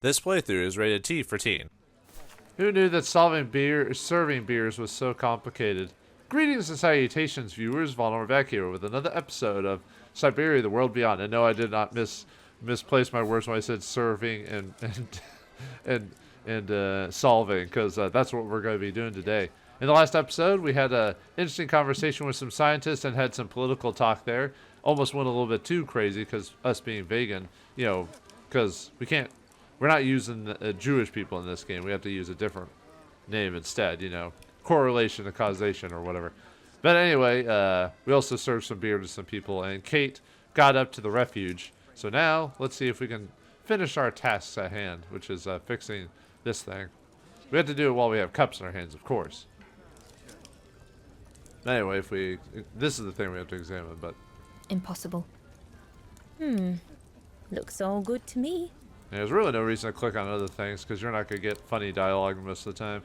This playthrough is rated T for teen. Who knew that serving beers was so complicated? Greetings and salutations, viewers. Vauldemare back here with another episode of Syberia, the World Beyond. And no, I did not misplace my words when I said serving and solving, because that's what we're going to be doing today. In the last episode, we had an interesting conversation with some scientists and had some political talk there. Almost went a little bit too crazy because us being vegan, because we're not using Jewish people in this game. We have to use a different name instead, correlation to causation or whatever. But anyway, we also served some beer to some people, and Kate got up to the refuge. So now, let's see if we can finish our tasks at hand, which is fixing this thing. We have to do it while we have cups in our hands, of course. Anyway, this is the thing we have to examine, but... Impossible. Looks all good to me. Yeah, there's really no reason to click on other things, because you're not going to get funny dialogue most of the time.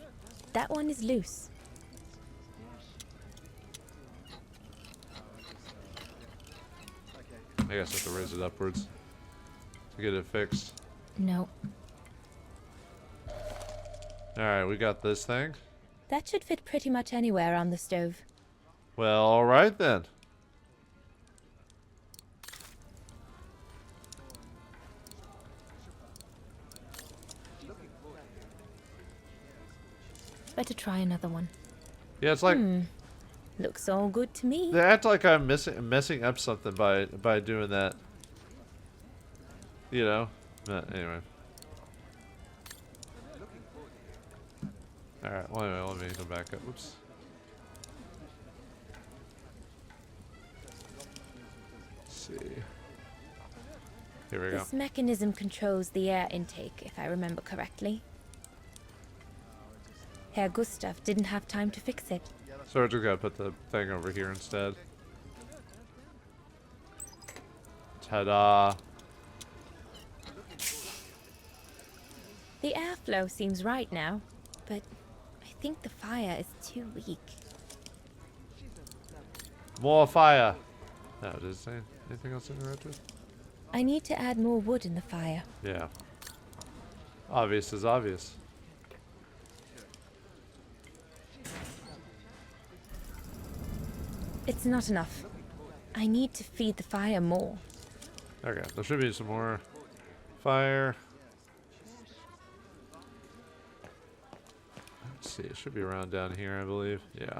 That one is loose. I guess I have to raise it upwards to get it fixed. No. Alright, we got this thing. That should fit pretty much anywhere on the stove. Well, alright then. Better try another one. Yeah, it's like... Looks all good to me. They act like I'm messing up something by doing that. Anyway. Alright, well, anyway, let me go back up. Oops. Let's see. Here we go. This mechanism controls the air intake, if I remember correctly. Herr Gustav didn't have time to fix it. So we're just gonna put the thing over here instead. Ta-da! The airflow seems right now, but I think the fire is too weak. More fire! No, does it say anything else in the red with? I need to add more wood in the fire. Yeah. Obvious is obvious. It's not enough. I need to feed the fire more. Okay, there should be some more fire. Let's see, it should be around down here, I believe. Yeah.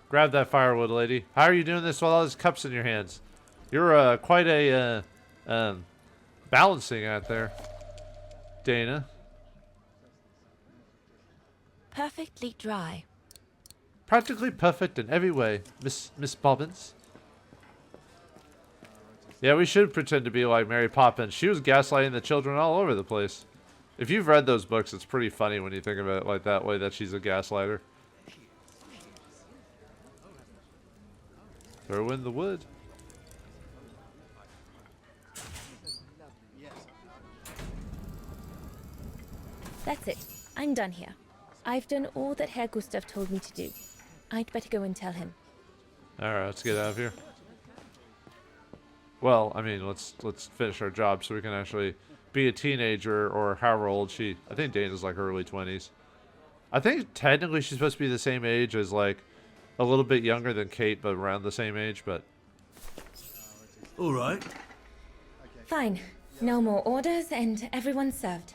Grab that firewood, lady. How are you doing this with all these cups in your hands? You're quite a balancing act there, Dana. Perfectly dry. Practically perfect in every way, Miss Bobbins. Yeah, we should pretend to be like Mary Poppins. She was gaslighting the children all over the place. If you've read those books, it's pretty funny when you think about it like that way, that she's a gaslighter. Throw in the wood. That's it. I'm done here. I've done all that Herr Gustav told me to do. I'd better go and tell him. Alright, let's get out of here. Well, I mean, let's finish our job so we can actually be a teenager, or however old she... I think Dana's like early 20s. I think technically she's supposed to be the same age as, like, a little bit younger than Kate, but around the same age, but... Alright. Fine. No more orders and everyone's served.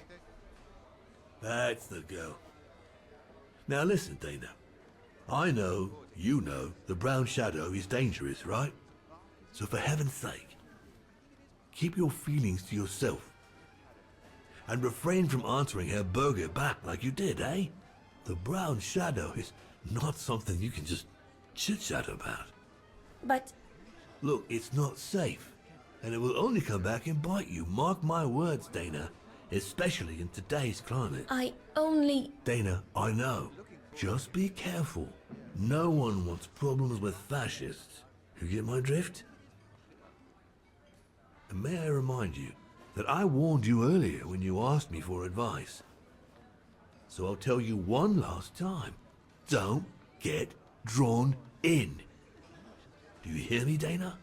That's the go. Now listen, Dana. I know, you know, the brown shadow is dangerous, right? So for heaven's sake, keep your feelings to yourself. And refrain from answering her burger back like you did, eh? The brown shadow is not something you can just chit-chat about. But... Look, it's not safe. And it will only come back and bite you. Mark my words, Dana. Especially in today's climate. I only... Dana, I know. Just be careful. No one wants problems with fascists. You get my drift? And may I remind you that I warned you earlier when you asked me for advice. So I'll tell you one last time. Don't get drawn in. Do you hear me, Dana?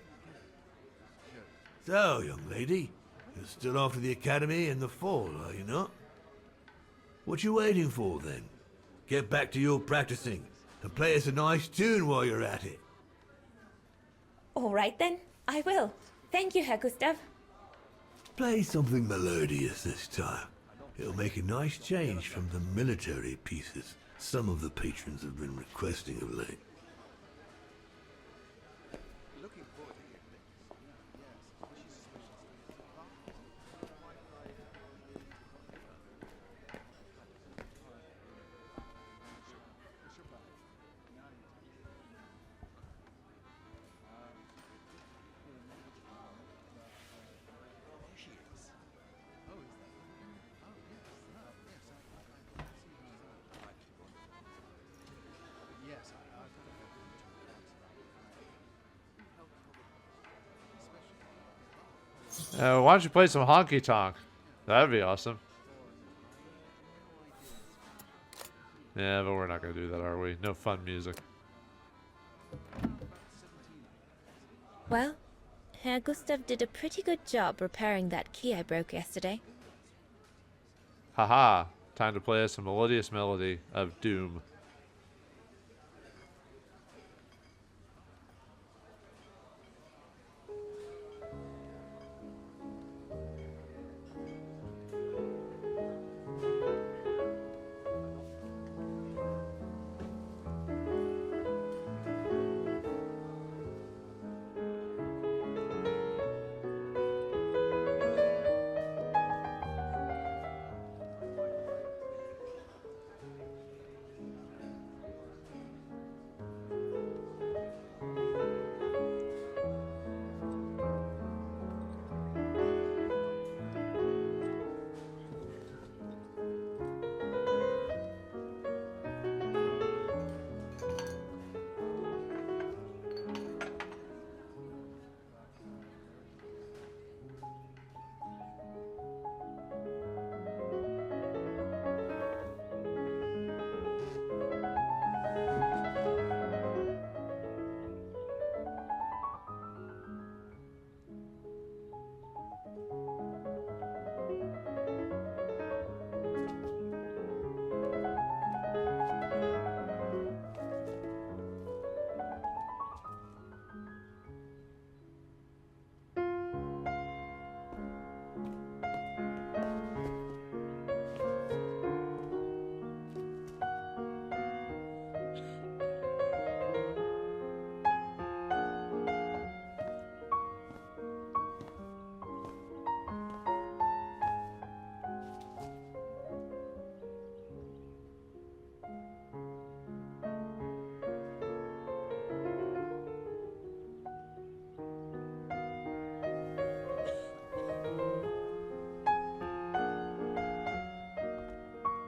So, young lady, You're still off to the academy in the fall, are you not? What you waiting for, then? Get back to your practicing, and play us a nice tune while you're at it. All right then, I will. Thank you, Herr Gustav. Play something melodious this time. It'll make a nice change from the military pieces some of the patrons have been requesting of late. Why don't you play some honky tonk? That'd be awesome. Yeah, but we're not gonna do that, are we? No fun music. Well, Herr Gustav did a pretty good job repairing that key I broke yesterday. Haha, time to play us a melodious melody of doom.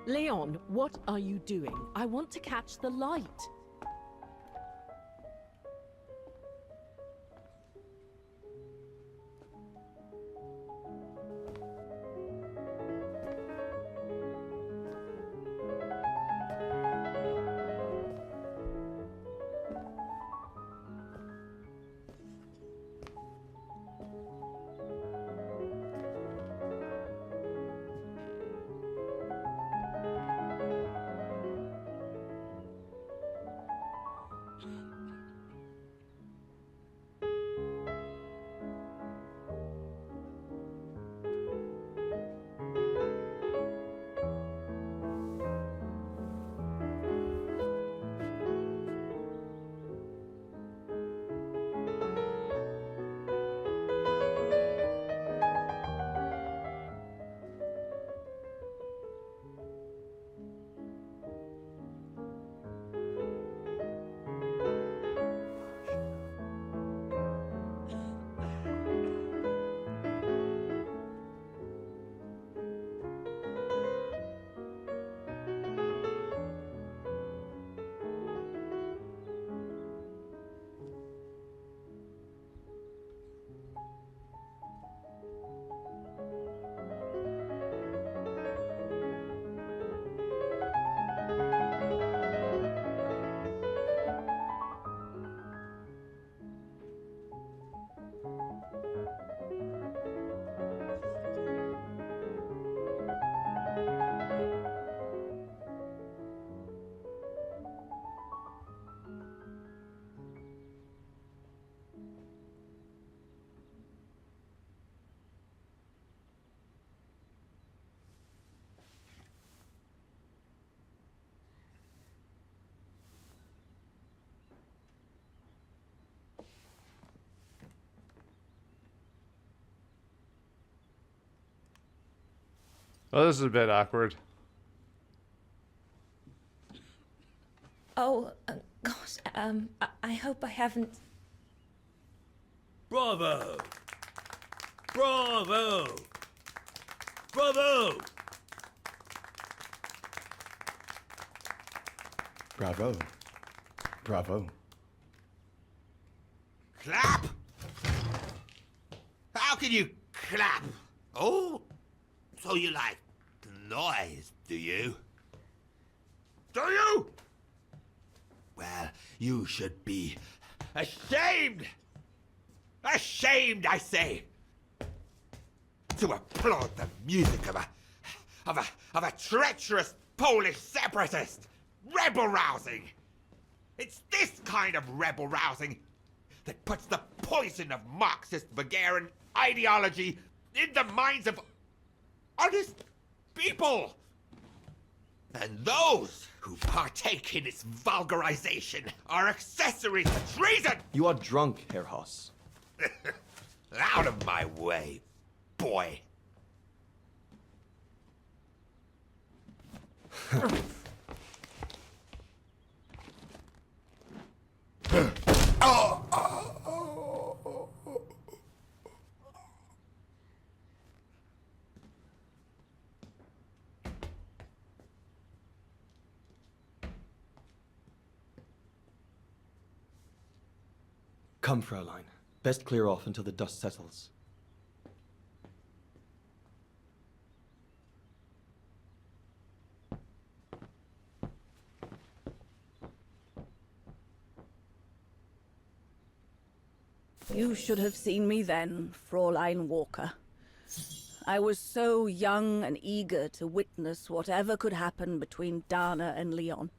Leon, what are you doing? I want to catch the light. Well, this is a bit awkward. Oh, gosh, I hope I haven't... Bravo! Bravo! Bravo! Bravo. Bravo. Clap? How can you clap? Oh, so you like the noise, do you? Do you? Well, you should be ashamed! Ashamed, I say! To applaud the music of a treacherous Polish separatist! Rebel rousing! It's this kind of rebel rousing that puts the poison of Marxist Bulgarian ideology in the minds of honest people! And those who partake in its vulgarization are accessories to treason! You are drunk, Herr Hoss. Out of my way, boy. Come, Fraulein. Best clear off until the dust settles. You should have seen me then, Fräulein Walker. I was so young and eager to witness whatever could happen between Dana and Leon.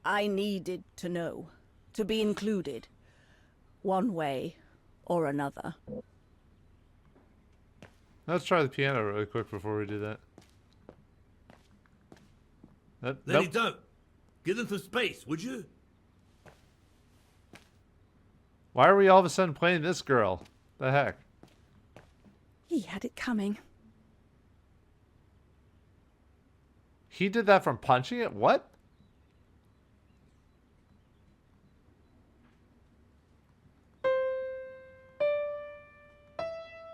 I needed to know, to be included, one way or another. Let's try the piano really quick before we do that. Then don't. Give them some space, would you? Why are we all of a sudden playing this girl? The heck? He had it coming. He did that from punching it? What?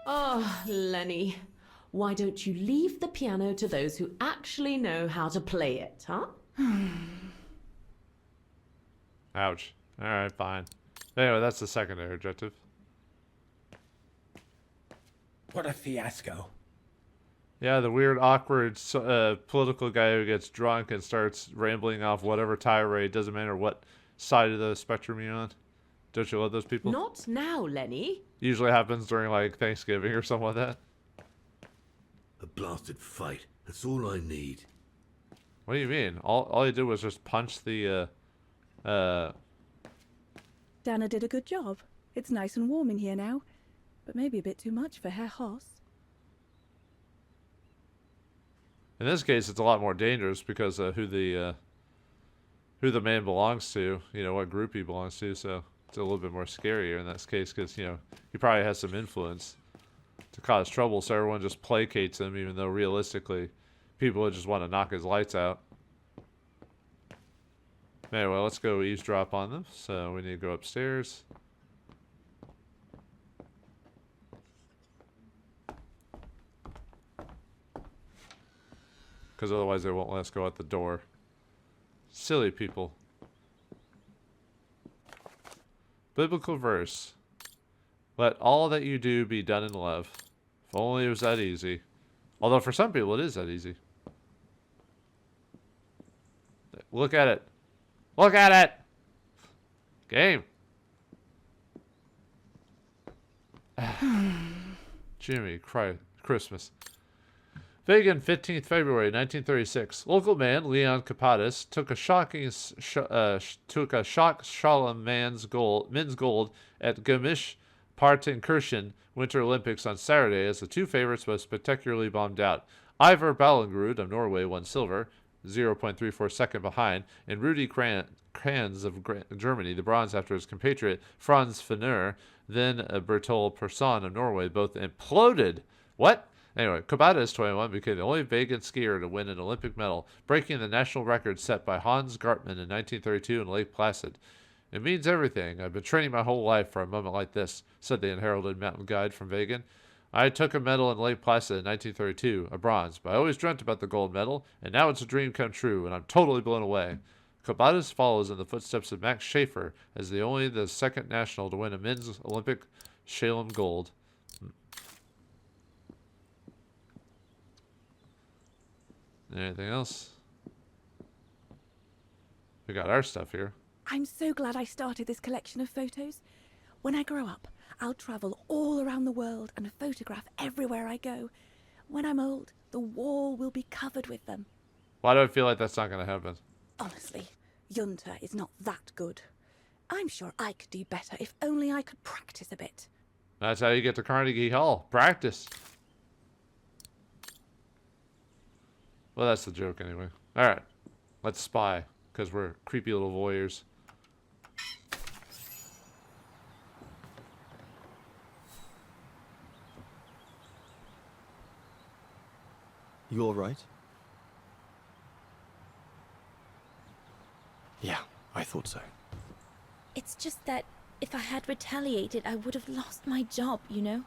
Oh, Lenny. Why don't you leave the piano to those who actually know how to play it, huh? Ouch. Alright, fine. Anyway, that's the secondary objective. What a fiasco. Yeah, the weird, awkward political guy who gets drunk and starts rambling off whatever tirade, doesn't matter what side of the spectrum you're on. Don't you love those people? Not now, Lenny. Usually happens during, like, Thanksgiving or something like that. A blasted fight. That's all I need. What do you mean? All he did was just punch the, Dana did a good job. It's nice and warm in here now, but maybe a bit too much for Herr Hoss. In this case, it's a lot more dangerous because who the man belongs to, you know, what group he belongs to, so it's a little bit more scarier in this case because, you know, he probably has some influence to cause trouble, so everyone just placates him, even though realistically people would just want to knock his lights out. Anyway, let's go eavesdrop on them, so we need to go upstairs. Because otherwise they won't let us go out the door. Silly people. Biblical verse. Let all that you do be done in love. If only it was that easy. Although for some people it is that easy. Look at it. Look at it! Game. Jimmy, Christmas. Vegan, 15th February 1936. Local man Leon Kapatis took a shock Shalom men's gold at Garmisch Partenkirchen Winter Olympics on Saturday as the two favorites was spectacularly bombed out. Ivar Ballengrud of Norway won silver, 0.34 second behind, and Rudi Kranz of Germany the bronze after his compatriot Franz Fenner, then Bertol Pierson of Norway, both imploded. What? Anyway, Kobatas, 21, became the only vegan skier to win an Olympic medal, breaking the national record set by Hans Gartmann in 1932 in Lake Placid. It means everything. I've been training my whole life for a moment like this, said the unheralded mountain guide from Vegan. I took a medal in Lake Placid in 1932, a bronze, but I always dreamt about the gold medal, and now it's a dream come true, and I'm totally blown away. Kobatas follows in the footsteps of Max Schaefer as the second national to win a men's Olympic slalom gold. Anything else? We got our stuff here. I'm so glad I started this collection of photos. When I grow up, I'll travel all around the world and photograph everywhere I go. When I'm old, the wall will be covered with them. Why do I feel like that's not going to happen? Honestly, Junta is not that good. I'm sure I could do better if only I could practice a bit. That's how you get to Carnegie Hall. Practice. Well, that's the joke anyway. Alright. Let's spy, because we're creepy little voyeurs. You all right? Yeah, I thought so. It's just that if I had retaliated, I would have lost my job, you know?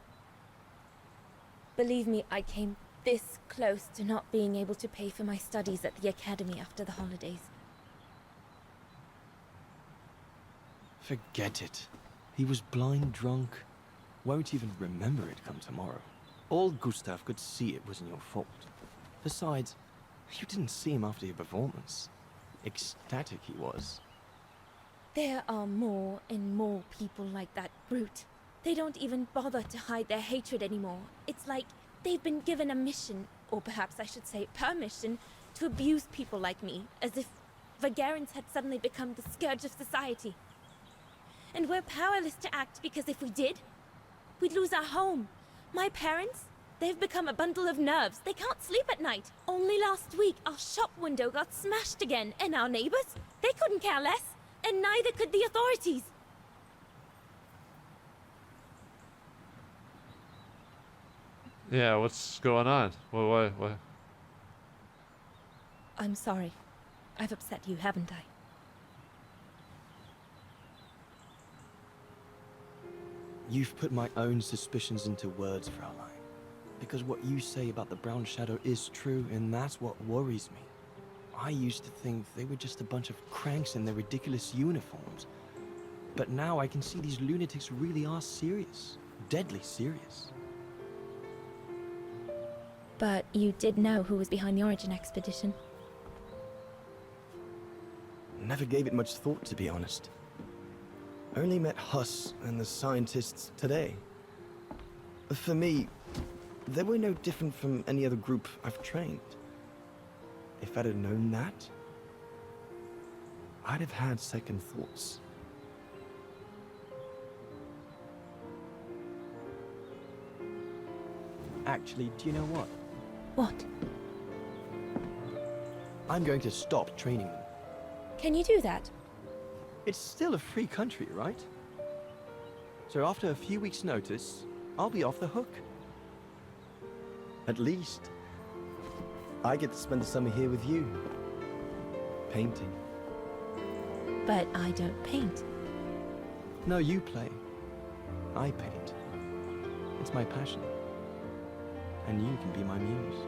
Believe me, I came this close to not being able to pay for my studies at the academy after the holidays. Forget it. He was blind drunk. Won't even remember it come tomorrow. All Gustav could see it wasn't your fault. Besides, you didn't see him after your performance. Ecstatic he was. There are more and more people like that brute. They don't even bother to hide their hatred anymore. It's like they've been given a mission, or perhaps I should say permission, to abuse people like me, as if Vagarans had suddenly become the scourge of society. And we're powerless to act because if we did, we'd lose our home. My parents, they've become a bundle of nerves. They can't sleep at night. Only last week, our shop window got smashed again, and our neighbors, they couldn't care less, and neither could the authorities. Yeah, what's going on? What? I'm sorry. I've upset you, haven't I? You've put my own suspicions into words, Fraulein. Because what you say about the Brown Shadow is true, and that's what worries me. I used to think they were just a bunch of cranks in their ridiculous uniforms. But now I can see these lunatics really are serious. Deadly serious. But you did know who was behind the Origin expedition. Never gave it much thought, to be honest. Only met Huss and the scientists today. For me, they were no different from any other group I've trained. If I'd have known that, I'd have had second thoughts. Actually, do you know what? What? I'm going to stop training them. Can you do that? It's still a free country, right? So after a few weeks' notice, I'll be off the hook. At least, I get to spend the summer here with you. Painting. But I don't paint. No, you play. I paint. It's my passion. And you can be my muse.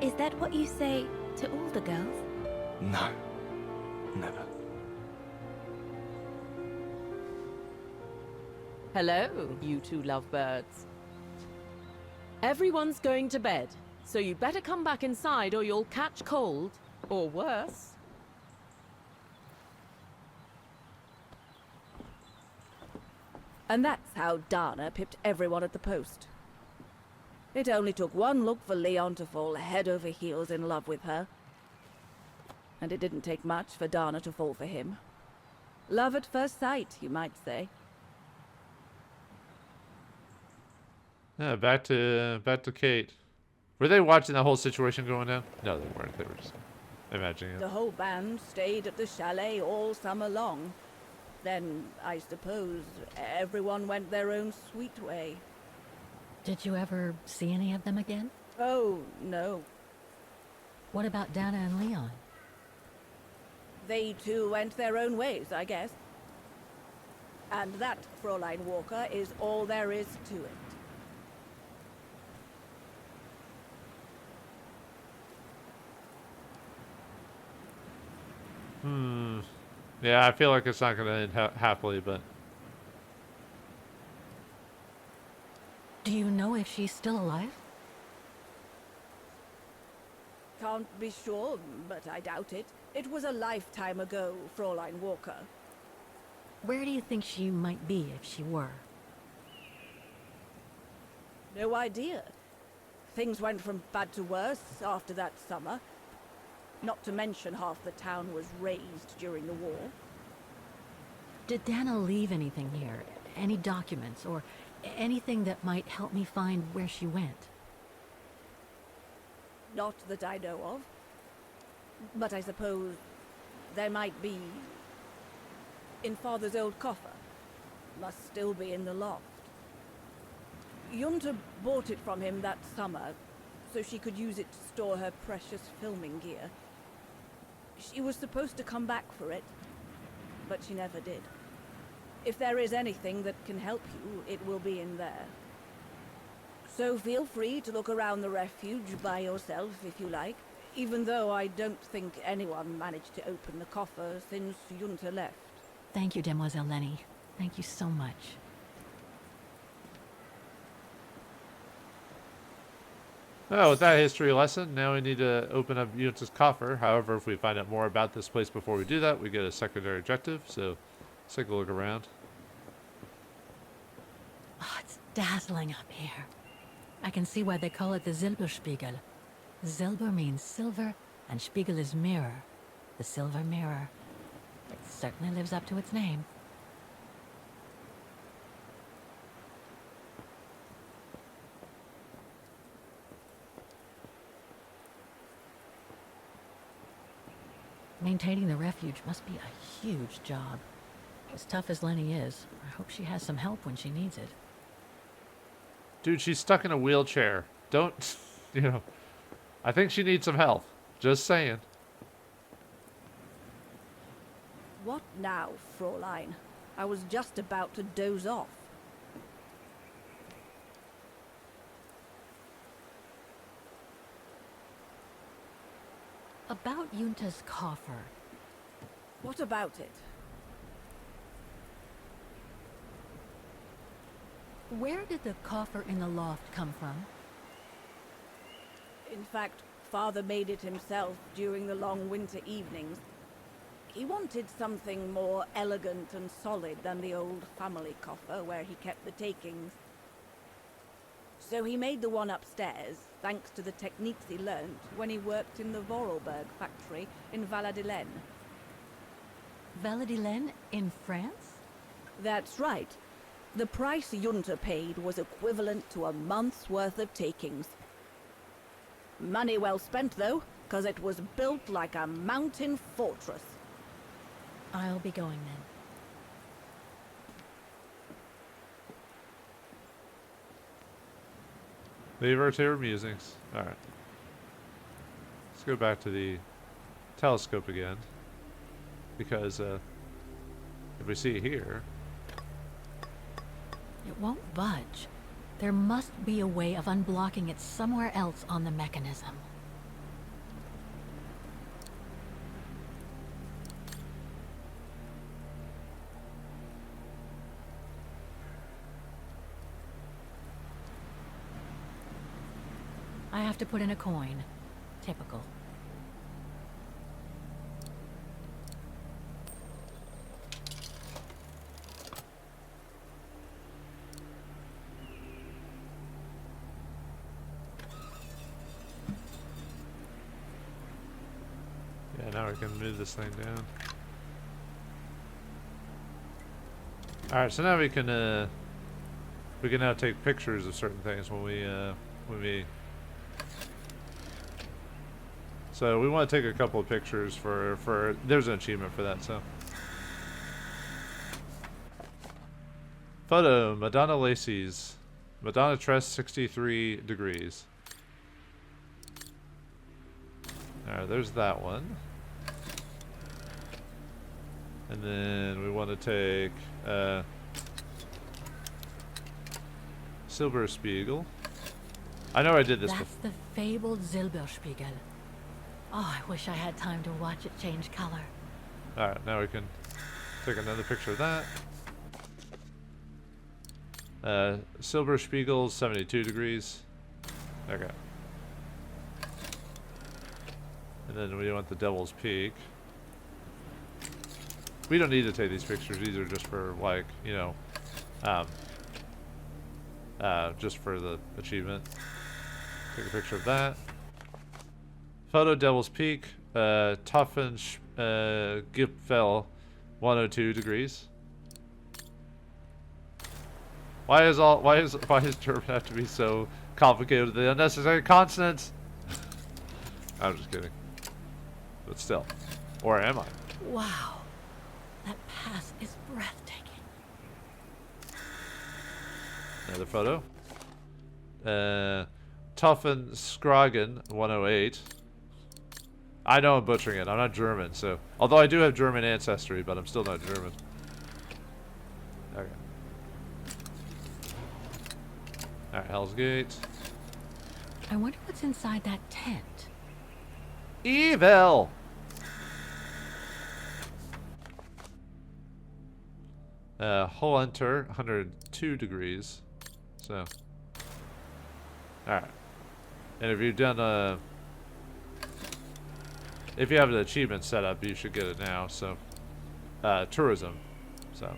Is that what you say to all the girls? No. Never. Hello, you two lovebirds. Everyone's going to bed, so you better come back inside or you'll catch cold, or worse. And that's how Dana pipped everyone at the post. It only took one look for Leon to fall head over heels in love with her. And it didn't take much for Dana to fall for him. Love at first sight, you might say. Yeah, back to Kate. Were they watching the whole situation going down? No, they weren't. They were just imagining it. The whole band stayed at the chalet all summer long. Then, I suppose, everyone went their own sweet way. Did you ever see any of them again? Oh, no. What about Dana and Leon? They too went their own ways, I guess. And that, Fräulein Walker, is all there is to it. Yeah, I feel like it's not going to end happily, but... Do you know if she's still alive? Can't be sure, but I doubt it. It was a lifetime ago, Fräulein Walker. Where do you think she might be if she were? No idea. Things went from bad to worse after that summer. Not to mention half the town was razed during the war. Did Dana leave anything here? Any documents or anything that might help me find where she went? Not that I know of. But I suppose there might be in Father's old coffer. Must still be in the loft. Junta bought it from him that summer, so she could use it to store her precious filming gear. She was supposed to come back for it, but she never did. If there is anything that can help you, it will be in there. So feel free to look around the refuge by yourself if you like, even though I don't think anyone managed to open the coffer since Junta left. Thank you, Demoiselle Lenny. Thank you so much. Oh, with that history lesson, now we need to open up Junta's coffer. However, if we find out more about this place before we do that, we get a secondary objective. So let's take a look around. Oh, it's dazzling up here. I can see why they call it the Silberspiegel. Silber means silver, and Spiegel is mirror. The silver mirror. It certainly lives up to its name. Maintaining the refuge must be a huge job. As tough as Lenny is, I hope she has some help when she needs it. Dude, she's stuck in a wheelchair. Don't, I think she needs some help. Just saying. What now, Fräulein? I was just about to doze off. About Junta's coffer. What about it? Where did the coffer in the loft come from? In fact, Father made it himself during the long winter evenings. He wanted something more elegant and solid than the old family coffer where he kept the takings. So he made the one upstairs, thanks to the techniques he learned when he worked in the Vorarlberg factory in Val-de-Laine. Val-de-Laine in France? That's right. The price Junta paid was equivalent to a month's worth of takings. Money well spent, though, because it was built like a mountain fortress. I'll be going then. Leave her to her musings. Alright. Let's go back to the telescope again. Because, if we see here... It won't budge. There must be a way of unblocking it somewhere else on the mechanism. I have to put in a coin. Typical. Yeah, now we can move this thing down. Alright, so now we can now take pictures of certain things when we so we want to take a couple of pictures for there's an achievement for that, so Photo, Madonna Lacey's. Madonna Tress, 63 degrees. Alright, there's that one. And then we want to take Silberspiegel. I know I did this That's before. the fabled Silberspiegel. Oh, I wish I had time to watch it change color. Alright, now we can take another picture of that. Silberspiegel, 72 degrees. Okay. And then we want the Devil's Peak. We don't need to take these pictures. These are just for, like, you know, just for the achievement. Take a picture of that. Photo, Devil's Peak. Toffen Gipfel, 102 degrees. Why does German have to be so complicated with the unnecessary consonants? I'm just kidding. But still. Or am I? Wow. That pass is breathtaking. Another photo. Toffen Skragen, 108. I know I'm butchering it. I'm not German, so... Although I do have German ancestry, but I'm still not German. Okay. Alright, Hell's Gate. I wonder what's inside that tent. Evil! Hunter, 102 degrees. So. Alright. And if you've done if you have an achievement set up, you should get it now. So, tourism. So,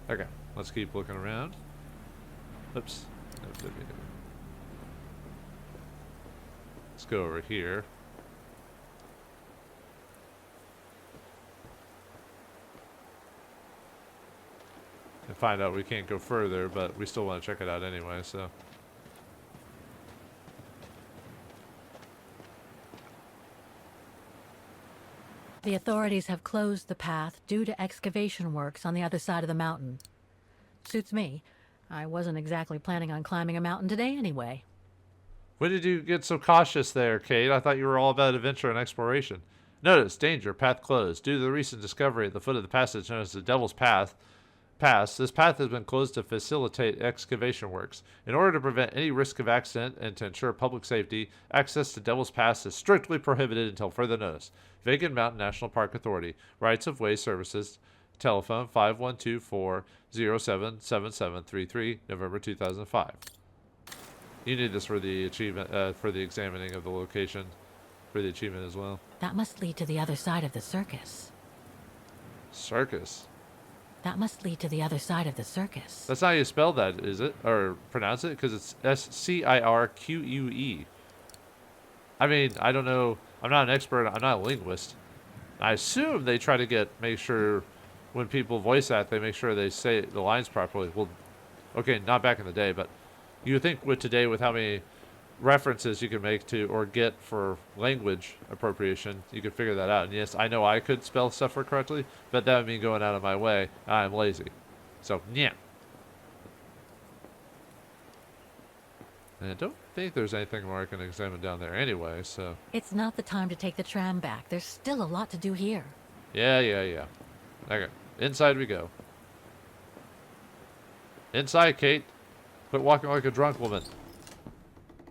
okay, let's keep looking around. Oops. Let's go over here. And find out we can't go further, but we still want to check it out anyway, so. The authorities have closed the path due to excavation works on the other side of the mountain. Suits me. I wasn't exactly planning on climbing a mountain today anyway. When did you get so cautious there, Kate? I thought you were all about adventure and exploration. Notice, danger, path closed. Due to the recent discovery at the foot of the passage known as the Devil's Pass, this path has been closed to facilitate excavation works. In order to prevent any risk of accident and to ensure public safety, access to Devil's Pass is strictly prohibited until further notice. Vacant Mountain National Park Authority. Rights of Way Services. Telephone 5124-077733, November 2005. You need this for the achievement, for the examining of the location, for the achievement as well. That must lead to the other side of the circus. Circus? That must lead to the other side of the circus. That's not how you spell that, is it? Or pronounce it? Because it's S-C-I-R-Q-U-E. I mean, I don't know. I'm not an expert. I'm not a linguist. I assume they try to make sure when people voice that, they make sure they say the lines properly. Well, okay, not back in the day, but you would think with today, with how many references you can make to or get for language appropriation, you could figure that out. And yes, I know I could spell stuff correctly, but that would mean going out of my way. I'm lazy. So, yeah. And I don't think there's anything more I can examine down there anyway, so. It's not the time to take the tram back. There's still a lot to do here. Yeah. Okay, inside we go. Inside, Kate. Quit walking like a drunk woman.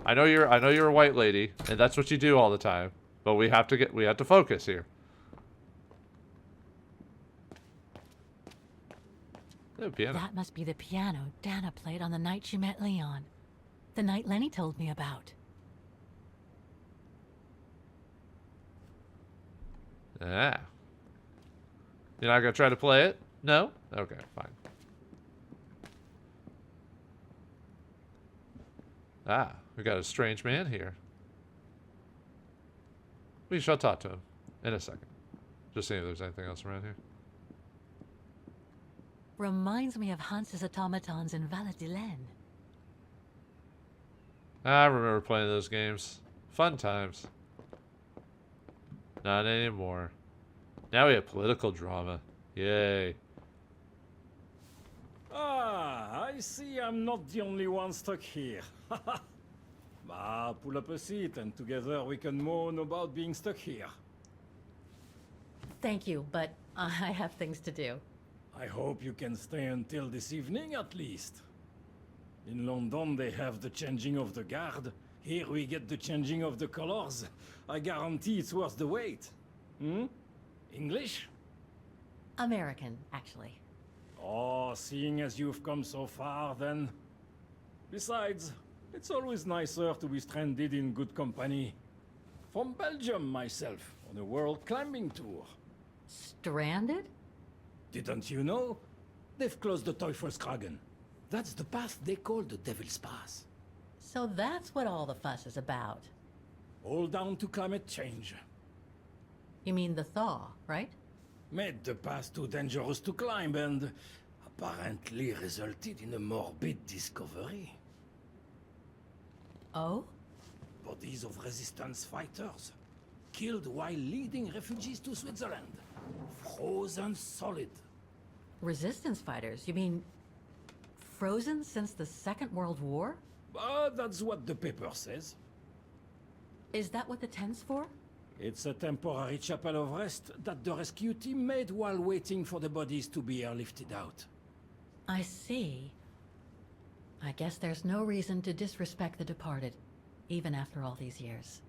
I know you're a white lady, and that's what you do all the time. But we have to focus here. Oh, piano. That must be the piano Dana played on the night she met Leon. The night Lenny told me about. Ah. You're not gonna try to play it? No? Okay, fine. Ah, we got a strange man here. We shall talk to him in a second. Just seeing if there's anything else around here. Reminds me of Hans's automatons in Valladolid. I remember playing those games. Fun times. Not anymore. Now we have political drama. Yay. Ah, I see I'm not the only one stuck here. Bah, pull up a seat and together we can moan about being stuck here. Thank you, but I have things to do. I hope you can stay until this evening at least. In London they have the changing of the guard. Here we get the changing of the colors. I guarantee it's worth the wait. English? American, actually. Oh, seeing as you've come so far, then. Besides, it's always nicer to be stranded in good company. From Belgium, myself, on a world climbing tour. Stranded? Didn't you know? They've closed the Teufelskragen. That's the path they call the Devil's Pass. So that's what all the fuss is about. All down to climate change. You mean the thaw, right? Made the path too dangerous to climb and apparently resulted in a morbid discovery. Oh? Bodies of resistance fighters, killed while leading refugees to Switzerland. Frozen solid. Resistance fighters? You mean frozen since the Second World War? That's what the paper says. Is that what the tent's for? It's a temporary chapel of rest that the rescue team made while waiting for the bodies to be airlifted out. I see. I guess there's no reason to disrespect the departed, even after all these years.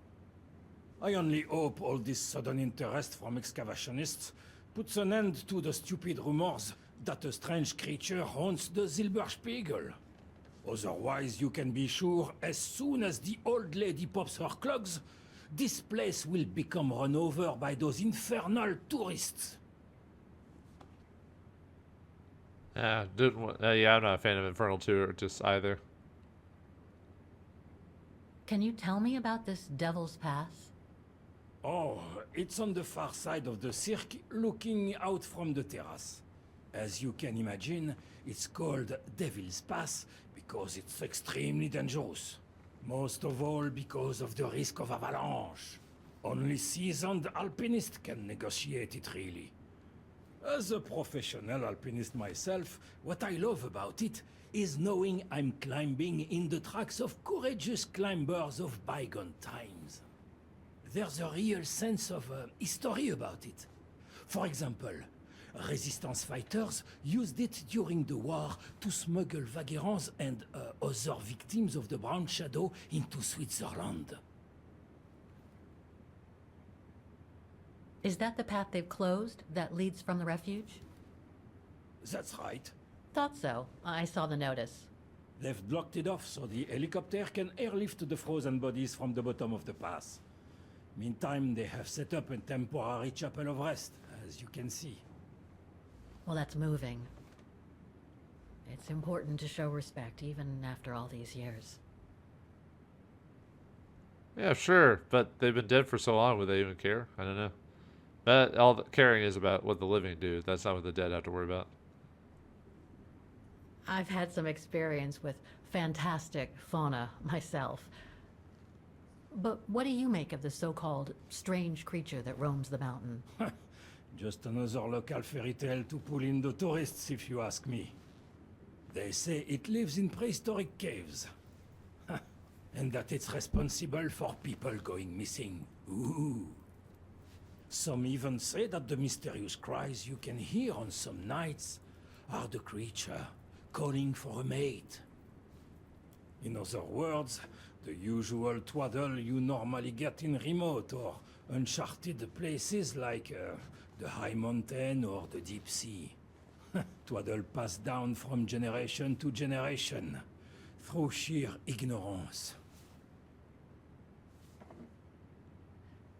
I only hope all this sudden interest from excavationists puts an end to the stupid rumors that a strange creature haunts the Silberspiegel. Otherwise, you can be sure as soon as the old lady pops her clogs, this place will become run over by those infernal tourists. Yeah, I'm not a fan of Infernal Tourists either. Can you tell me about this Devil's Pass? Oh, it's on the far side of the cirque, looking out from the terrace. As you can imagine, it's called Devil's Pass because it's extremely dangerous. Most of all because of the risk of avalanche. Only seasoned alpinists can negotiate it really. As a professional alpinist myself, what I love about it is knowing I'm climbing in the tracks of courageous climbers of bygone times. There's a real sense of history about it. For example, resistance fighters used it during the war to smuggle vagrants and other victims of the Brown Shadow into Switzerland. Is that the path they've closed that leads from the refuge? That's right. Thought so. I saw the notice. They've blocked it off so the helicopter can airlift the frozen bodies from the bottom of the pass. Meantime, they have set up a temporary chapel of rest, as you can see. Well, that's moving. It's important to show respect, even after all these years. Yeah, sure, but they've been dead for so long, would they even care? I don't know. But all the caring is about what the living do. That's not what the dead have to worry about. I've had some experience with fantastic fauna myself. But what do you make of the so-called strange creature that roams the mountain? Just another local fairy tale to pull in the tourists, if you ask me. They say it lives in prehistoric caves. And that it's responsible for people going missing. Ooh. Some even say that the mysterious cries you can hear on some nights are the creature calling for a mate. In other words, the usual twaddle you normally get in remote or uncharted places like the high mountain or the deep sea. Twaddle passed down from generation to generation through sheer ignorance.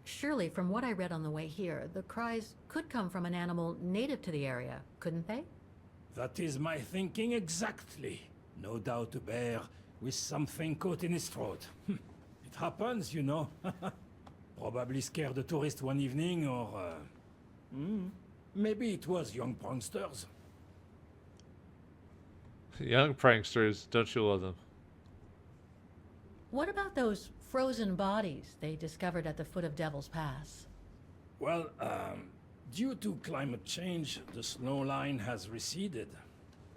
Surely, from what I read on the way here, the cries could come from an animal native to the area, couldn't they? That is my thinking exactly. No doubt a bear with something caught in his throat. It happens, you know. Probably scared a tourist one evening, or... maybe it was young pranksters. Young pranksters, don't you love them? What about those frozen bodies they discovered at the foot of Devil's Pass? Well, due to climate change, the snow line has receded.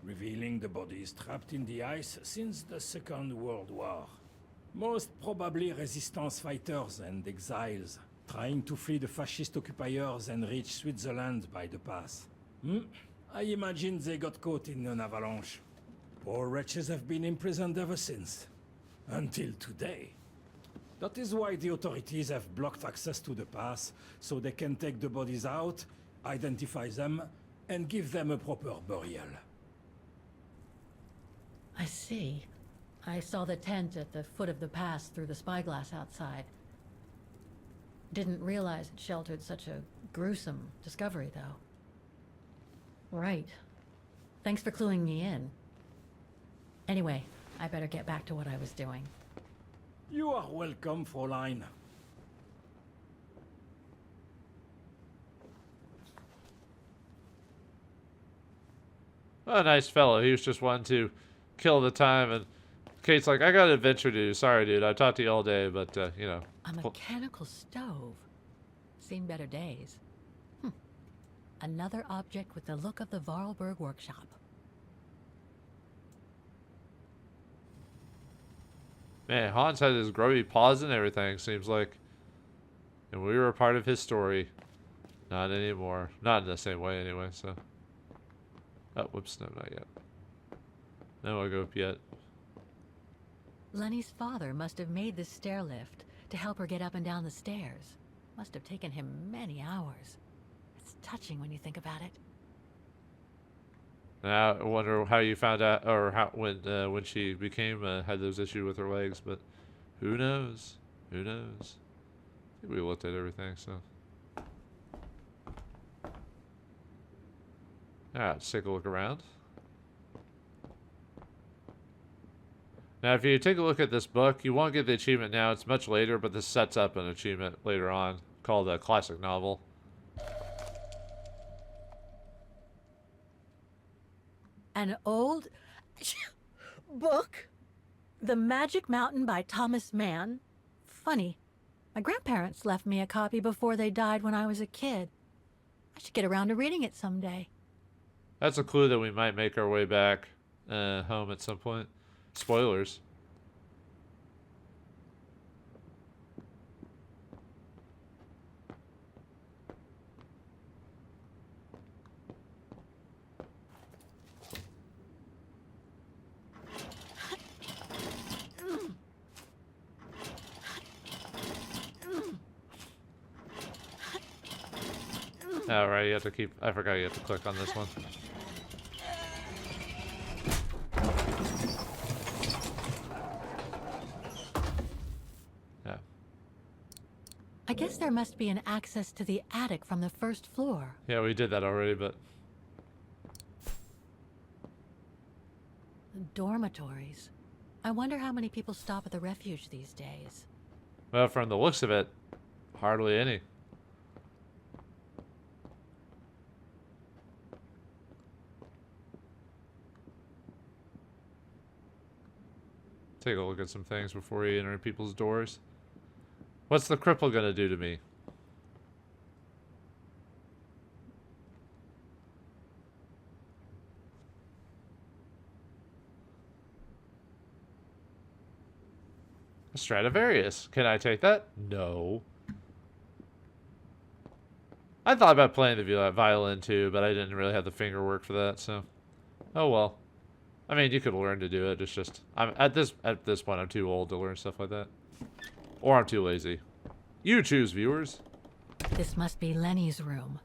revealing the bodies trapped in the ice since the Second World War. Most probably resistance fighters and exiles, trying to flee the fascist occupiers and reach Switzerland by the pass. I imagine they got caught in an avalanche. Poor wretches have been imprisoned ever since. Until today. That is why the authorities have blocked access to the pass, so they can take the bodies out, identify them, and give them a proper burial. I see. I saw the tent at the foot of the pass through the spyglass outside. Didn't realize it sheltered such a gruesome discovery, though. Right. Thanks for cluing me in. Anyway, I better get back to what I was doing. You are welcome, Fräulein. A nice fellow. He was just wanting to kill the time, and Kate's like, I got an adventure to do. Sorry, dude. I talked to you all day, but, you know. A mechanical stove. Seen better days. Another object with the look of the Vorarlberg workshop. Man, Hans had his grubby paws and everything, seems like. And we were a part of his story. Not anymore. Not in the same way, anyway, so. Oh, whoops, no, not yet. No, I'll go up yet. Lenny's father must have made this stair lift to help her get up and down the stairs. Must have taken him many hours. It's touching when you think about it. Now, I wonder how you found out, or how when she became had those issues with her legs. But who knows? Who knows? I think we looked at everything. So, all right, let's take a look around. Now, if you take a look at this book, you won't get the achievement now. It's much later, but this sets up an achievement later on called a classic novel. An old book? The Magic Mountain by Thomas Mann? Funny. My grandparents left me a copy before they died when I was a kid. I should get around to reading it someday. That's a clue that we might make our way back home at some point. Spoilers. All right, you have to keep. I forgot you have to click on this one. Yeah. I guess there must be an access to the attic from the first floor. Yeah, we did that already, but. Dormitories. I wonder how many people stop at the Refuge these days. Well, from the looks of it, hardly any. Take a look at some things before you enter people's doors. What's the cripple gonna do to me? A Stradivarius. Can I take that? No. I thought about playing the violin too, but I didn't really have the finger work for that, so. Oh well. I mean, you could learn to do it. It's just I'm at this point I'm too old to learn stuff like that. Or I'm too lazy. You choose, viewers. This must be Lenny's room.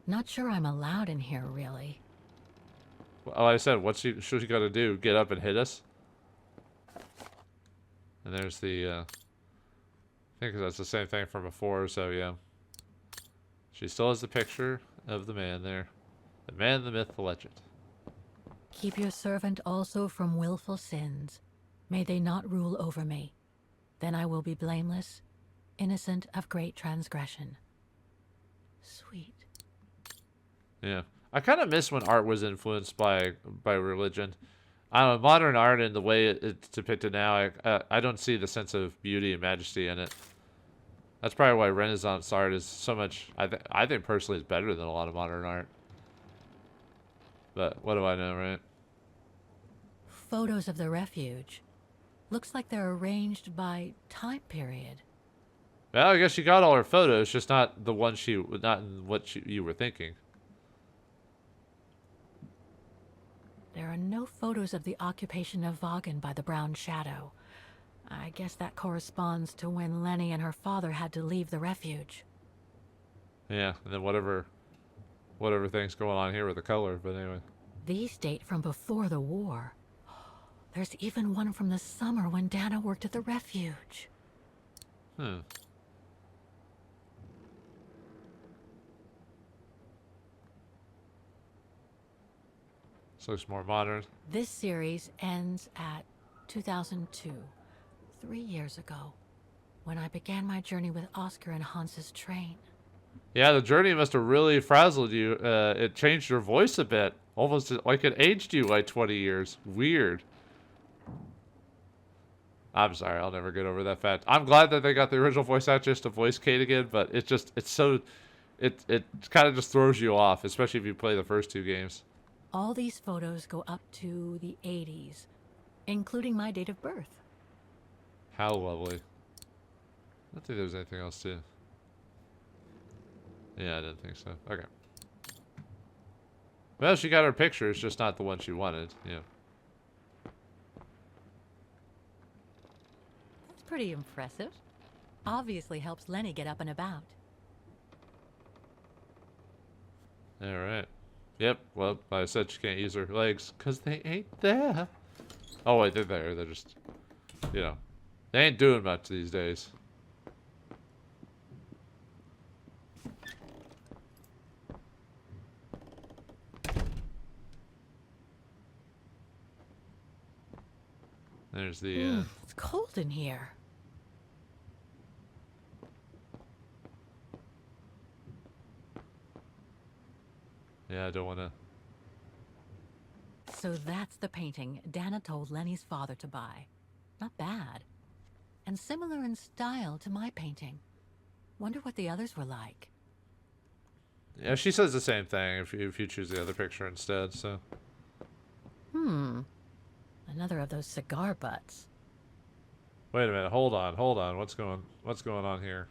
Not sure I'm allowed in here, really. Well, like I said, what's she got to do? Get up and hit us? And there's the, I think that's the same thing from before, so yeah. She still has the picture of the man there. The man, the myth, the legend. Keep your servant also from willful sins. May they not rule over me. Then I will be blameless, innocent of great transgression. Sweet. Yeah. I kind of miss when art was influenced by religion. I don't know, modern art and the way it's depicted now, I don't see the sense of beauty and majesty in it. That's probably why Renaissance art is so much, I think personally, is better than a lot of modern art. But what do I know, right? Photos of the refuge. Looks like they're arranged by time period. Well, I guess she got all her photos, just not the one not in what you were thinking. There are no photos of the occupation of Vaughan by the Brown Shadow. I guess that corresponds to when Lenny and her father had to leave the refuge. Yeah, and then whatever thing's going on here with the color, but anyway. These date from before the war. There's even one from the summer when Dana worked at the refuge. Hmm. This looks more modern. This series ends at 2002, 3 years ago, when I began my journey with Oscar and Hans's train. Yeah, the journey must have really frazzled you. It changed your voice a bit. Almost like it aged you like 20 years. Weird. I'm sorry, I'll never get over that fact. I'm glad that they got the original voice actress to voice Kate again, but it kind of just throws you off, especially if you play the first two games. All these photos go up to the 80s, including my date of birth. How lovely. I don't think there's anything else too. Yeah, I didn't think so. Okay. Well, she got her picture, it's just not the one she wanted. Yeah. That's pretty impressive. Obviously helps Lenny get up and about. Alright. Yep, well, I said she can't use her legs, because they ain't there. Oh, wait, they're there. They're just, you know, they ain't doing much these days. There's the, It's cold in here. Yeah, I don't want to. So that's the painting Dana told Lenny's father to buy. Not bad. And similar in style to my painting. Wonder what the others were like. Yeah, she says the same thing if you choose the other picture instead, so. Another of those cigar butts. Wait a minute, hold on. What's going on here?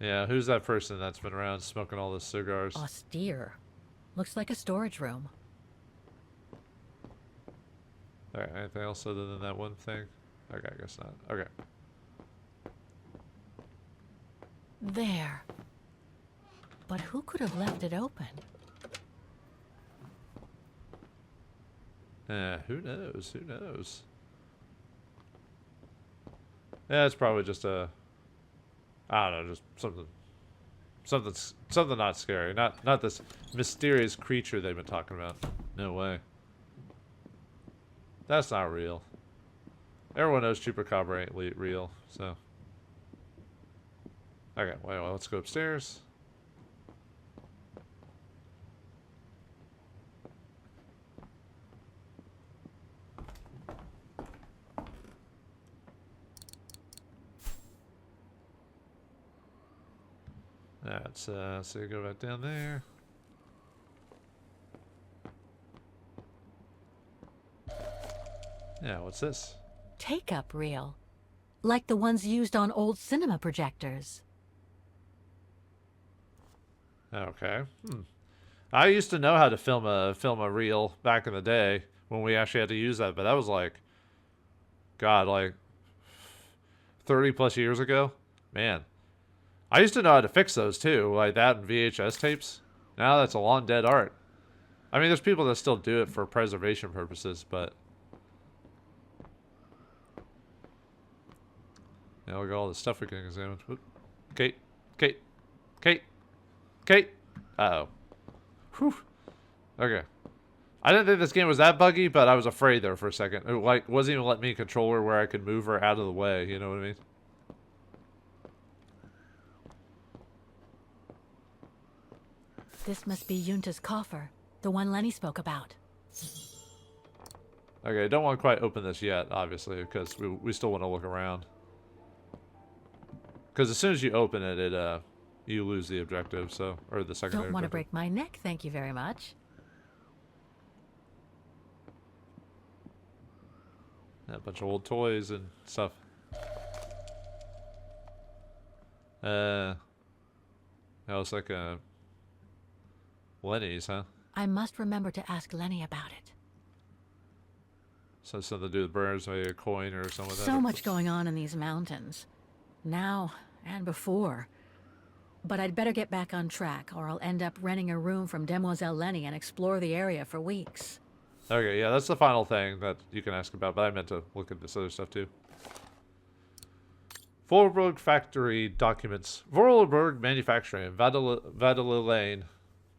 Yeah, who's that person that's been around smoking all those cigars? Austere. Looks like a storage room. Alright, anything else other than that one thing? Okay, I guess not. Okay. There. But who could have left it open? Who knows? Who knows? Yeah, it's probably just a... I don't know, just something not scary. Not this mysterious creature they've been talking about. No way. That's not real. Everyone knows Chupacabra ain't real, so. Okay, well, let's go upstairs. Let's so go back down there. Yeah, what's this? Take-up reel. Like the ones used on old cinema projectors. Okay. I used to know how to film a reel back in the day when we actually had to use that, but that was like, God, like 30 plus years ago. Man. I used to know how to fix those too, like that and VHS tapes. Now that's a long dead art. I mean, there's people that still do it for preservation purposes, but... Yeah, look at all the stuff we can examine. Oop. Kate. Uh-oh. Whew. Okay. I didn't think this game was that buggy, but I was afraid there for a second. It like wasn't even letting me control her where I could move her out of the way, you know what I mean? This must be Yunta's coffer, the one Lenny spoke about. Okay, don't want to quite open this yet, obviously, because we still want to look around. Because as soon as you open it, you lose the objective, so, or the secondary Don't want to objective. break my neck, thank you very much. Yeah, a bunch of old toys and stuff. That was like a Lenny's, huh? I must remember to ask Lenny about it. So something to do with birds, maybe a coin or something like that. So much going on in these mountains. Now and before. But I'd better get back on track, or I'll end up renting a room from Demoiselle Lenny and explore the area for weeks. Okay, yeah, that's the final thing that you can ask about, but I meant to look at this other stuff too. Vorarlberg factory documents. Vorarlberg Manufacturing, Vadela Lane,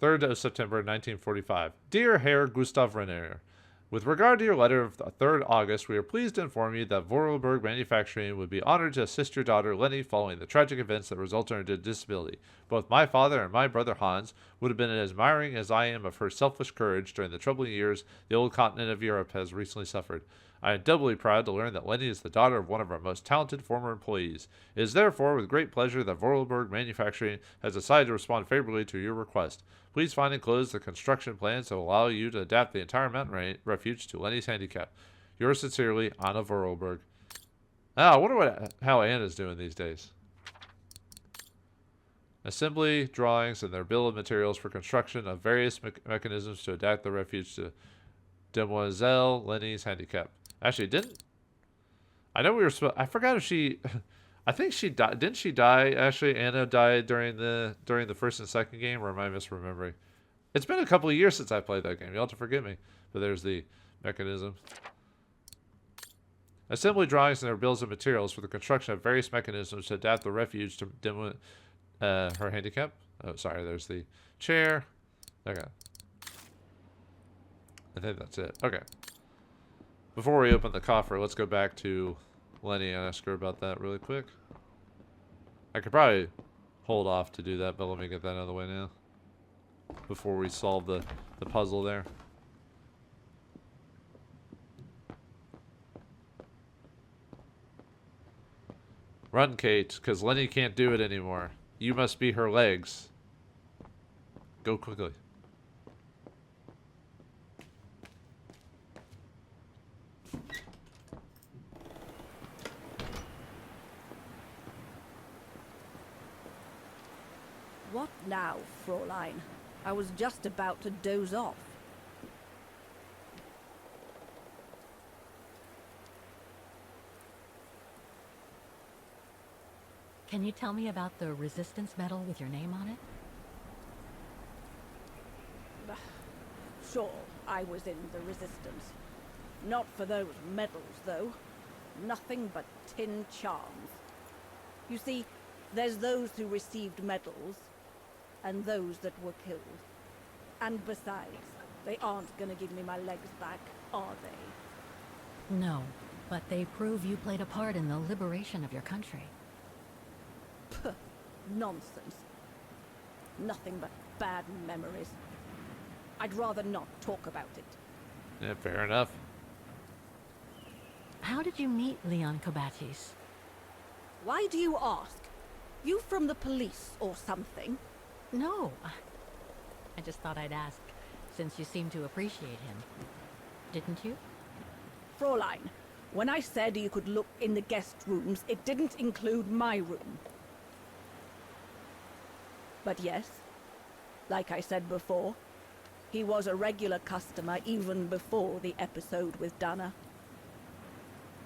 3rd of September 1945. Dear Herr Gustav Renner, with regard to your letter of 3rd August, we are pleased to inform you that Vorarlberg Manufacturing would be honored to assist your daughter Lenny following the tragic events that resulted in her disability. Both my father and my brother Hans would have been as admiring as I am of her selfish courage during the troubling years the old continent of Europe has recently suffered. I am doubly proud to learn that Lenny is the daughter of one of our most talented former employees. It is therefore with great pleasure that Vorarlberg Manufacturing has decided to respond favorably to your request. Please find enclosed the construction plans that will allow you to adapt the entire mountain refuge to Lenny's handicap. Yours sincerely, Anna Vorarlberg. I wonder how Anna's doing these days. Assembly, drawings, and their bill of materials for construction of various mechanisms to adapt the refuge to Demoiselle Lenny's handicap. Actually, I know we were supposed... I forgot if she... I think she died. Didn't she die? Actually, Anna died during the first and second game, or am I misremembering? It's been a couple of years since I played that game. You'll have to forgive me. But there's the mechanism. Assembly drawings and their bills of materials for the construction of various mechanisms to adapt the refuge to her handicap. Oh, sorry. There's the chair. Okay. I think that's it. Okay. Before we open the coffer, let's go back to Lenny and ask her about that really quick. I could probably hold off to do that, but let me get that out of the way now. Before we solve the puzzle there. Run, Kate, because Lenny can't do it anymore. You must be her legs. Go quickly. What now, Fräulein? I was just about to doze off. Can you tell me about the resistance medal with your name on it? Sure, I was in the Resistance. Not for those medals, though. Nothing but tin charms. You see, there's those who received medals, and those that were killed. And besides, they aren't gonna give me my legs back, are they? No, but they prove you played a part in the liberation of your country. Puh, nonsense. Nothing but bad memories. I'd rather not talk about it. Yeah, fair enough. How did you meet Leon Kobatis? Why do you ask? You from the police or something? No. I just thought I'd ask, since you seem to appreciate him. Didn't you? Fräulein, when I said you could look in the guest rooms, it didn't include my room. But yes, like I said before, he was a regular customer even before the episode with Dana.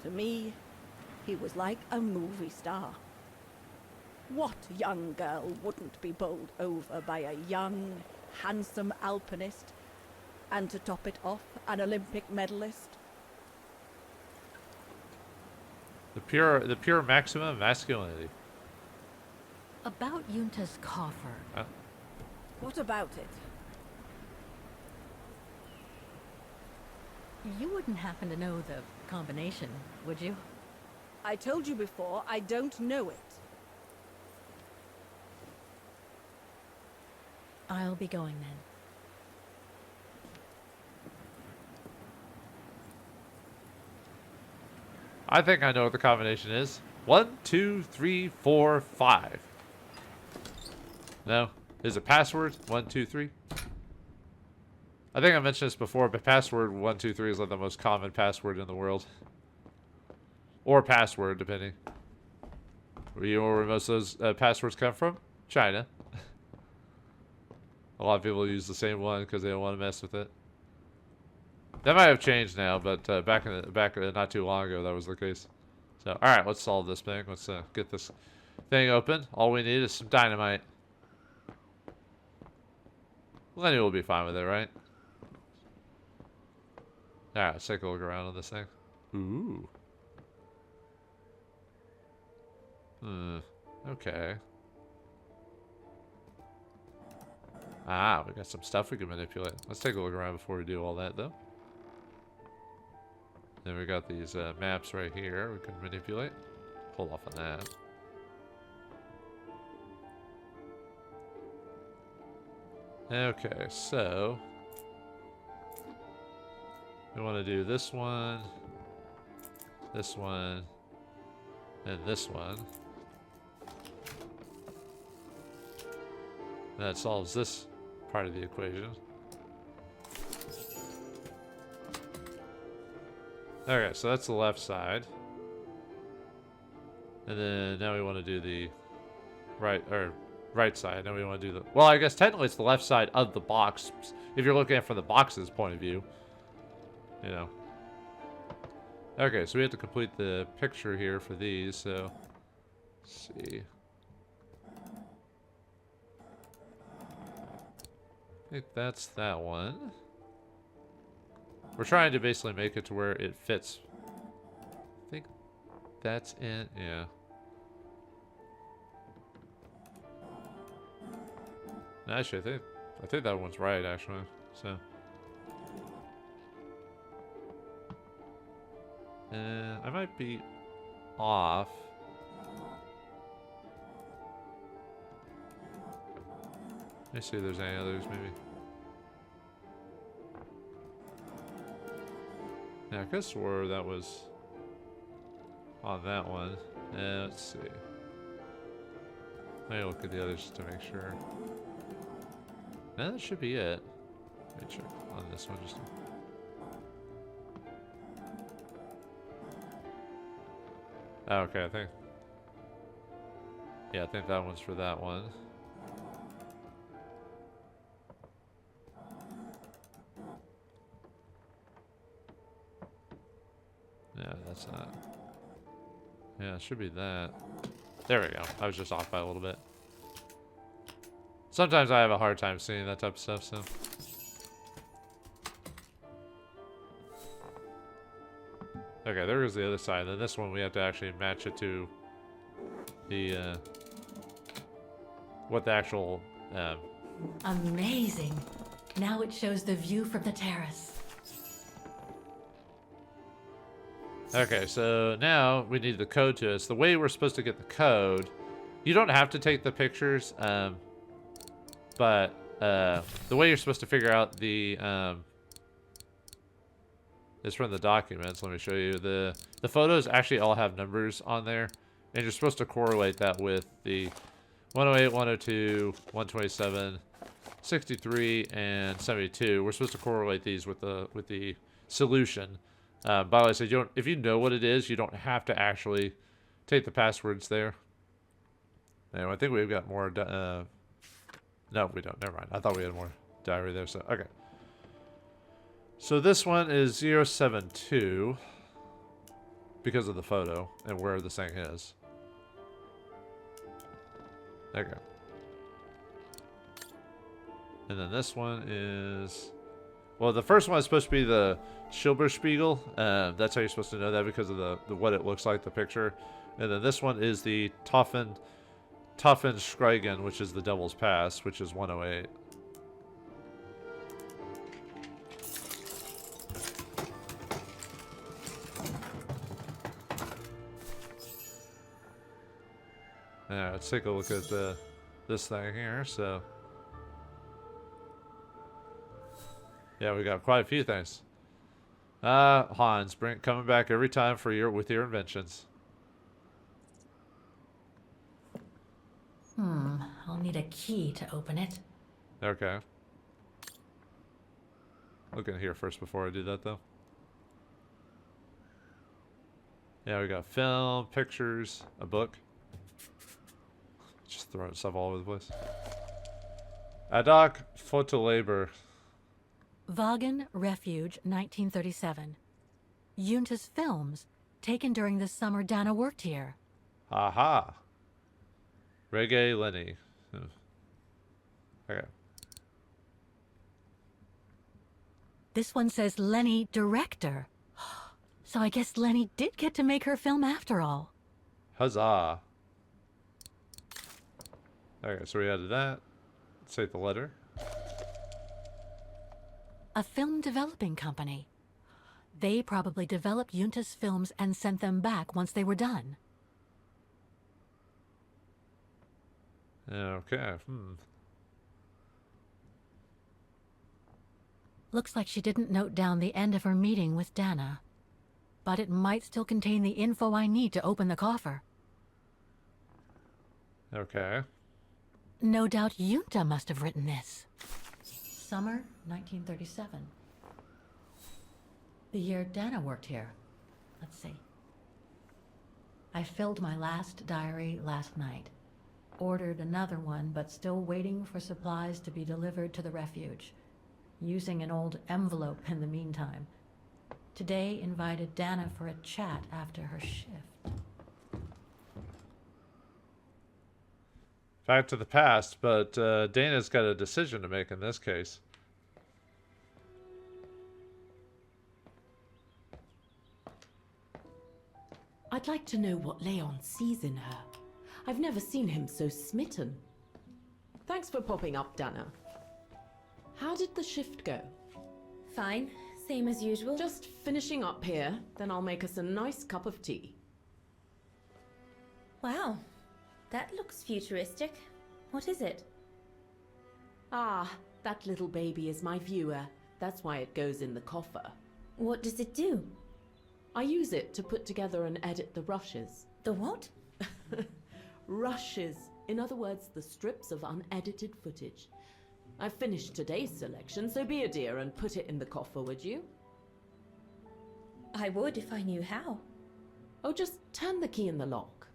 To me, he was like a movie star. What young girl wouldn't be bowled over by a young, handsome alpinist, and to top it off, an Olympic medalist? The pure maximum of masculinity. About Yunta's coffer. What about it? You wouldn't happen to know the combination, would you? I told you before, I don't know it. I'll be going then. I think I know what the combination is. 1, 2, 3, 4, 5. No? Is it password? 1, 2, 3? I think I mentioned this before, but password 1, 2, 3 is like the most common password in the world. Or password, depending. You know where most of those passwords come from? China. A lot of people use the same one because they don't want to mess with it. That might have changed now, but back not too long ago, that was the case. So, all right, let's solve this thing. Let's get this thing open. All we need is some dynamite. Lenny will be fine with it, right? All right, let's take a look around on this thing. Ooh. Okay. Ah, we got some stuff we can manipulate. Let's take a look around before we do all that, though. Then we got these maps right here we can manipulate. Pull off on that. Okay, so we want to do this one, and this one. That solves this part of the equation. Okay, so that's the left side. And then now we want to do the right side. Now we want to do the... Well, I guess technically it's the left side of the box. If you're looking at it from the box's point of view. You know. Okay, so we have to complete the picture here for these, so... Let's see. I think that's that one. We're trying to basically make it to where it fits. I think that's it, yeah. Actually, I think that one's right, actually. So, I might be off. Let me see if there's any others, maybe. Yeah, I could have swore that was on that one. Let's see. Let me look at the others just to make sure. No, that should be it. Let me check on this one just to... Oh, okay, I think... Yeah, I think that one's for that one. Yeah, that's not... Yeah, it should be that. There we go. I was just off by a little bit. Sometimes I have a hard time seeing that type of stuff, so... Okay, there is the other side. Then this one we have to actually match it to the, what the actual, Amazing. Now it shows the view from the terrace. Okay, so now we need the code to us. The way we're supposed to get the code, you don't have to take the pictures, but the way you're supposed to figure out the, is from the documents. Let me show you. The photos actually all have numbers on there, and you're supposed to correlate that with the 108, 102, 127, 63, and 72. We're supposed to correlate these with the solution. By the way, so if you know what it is, you don't have to actually take the passwords there. Anyway, I think we've got more... no, we don't. Never mind. I thought we had more diary there, so... Okay. So this one is 072 because of the photo and where this thing is. Okay. And then this one is... Well, the first one is supposed to be the Silberspiegel. That's how you're supposed to know that because of the what it looks like, the picture. And then this one is the Toffenschreigen, which is the Devil's Pass, which is 108. Yeah, let's take a look at this thing here. So, yeah, we got quite a few things. Hans, coming back every time with your inventions. I'll I'll need a key to open it. Okay. Look in here first before I do that, though. Yeah, we got film, pictures, a book. Just throwing stuff all over the place. Ad hoc Photolabor. Wagen, Refuge, 1937. Junta's films, taken during the summer Dana worked here. Aha. Reggae Lenny. Okay. This one says Lenny, director. So I guess Lenny did get to make her film after all. Huzzah. Okay, so we added that. Let's take the letter. A film developing company. They probably developed Junta's films and sent them back once they were done. Okay. Looks like she didn't note down the end of her meeting with Dana. But it might still contain the info I need to open the coffer. Okay. No doubt Junta must have written this. Summer 1937. The year Dana worked here. Let's see. I filled my last diary last night. Ordered another one, but still waiting for supplies to be delivered to the refuge. Using an old envelope in the meantime. Today invited Dana for a chat after her shift. Back to the past, but Dana's got a decision to make in this case. I'd like to know what Leon sees in her. I've never seen him so smitten. Thanks for popping up, Dana. How did the shift go? Fine. Same as usual. Just finishing up here, then I'll make us a nice cup of tea. Wow. That looks futuristic. What is it? Ah, that little baby is my viewer. That's why it goes in the coffer. What does it do? I use it to put together and edit the rushes. The what? Rushes. In other words, the strips of unedited footage. I've finished today's selection, so be a dear and put it in the coffer, would you? I would if I knew how. Oh, just turn the key in the lock.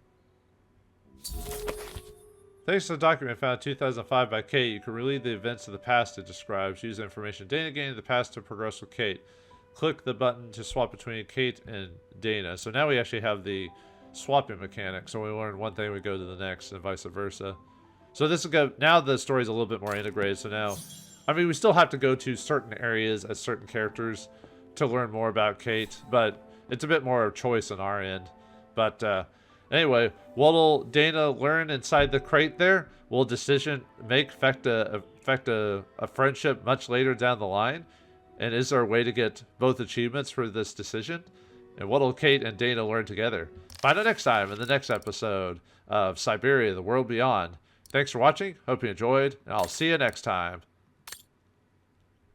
Thanks to the document found in 2005 by Kate, you can relive the events of the past it describes. Use the information Dana gained in the past to progress with Kate. Click the button to swap between Kate and Dana. So now we actually have the swapping mechanic. So we learn one thing, we go to the next, and vice versa. So this is now the story's a little bit more integrated. So now, I mean, we still have to go to certain areas as certain characters to learn more about Kate, but it's a bit more choice on our end. But anyway, what'll Dana learn inside the crate there? Will decision affect a friendship much later down the line? And is there a way to get both achievements for this decision? And what'll Kate and Dana learn together? Find out next time in the next episode of Syberia, The World Beyond. Thanks for watching. Hope you enjoyed, and I'll see you next time.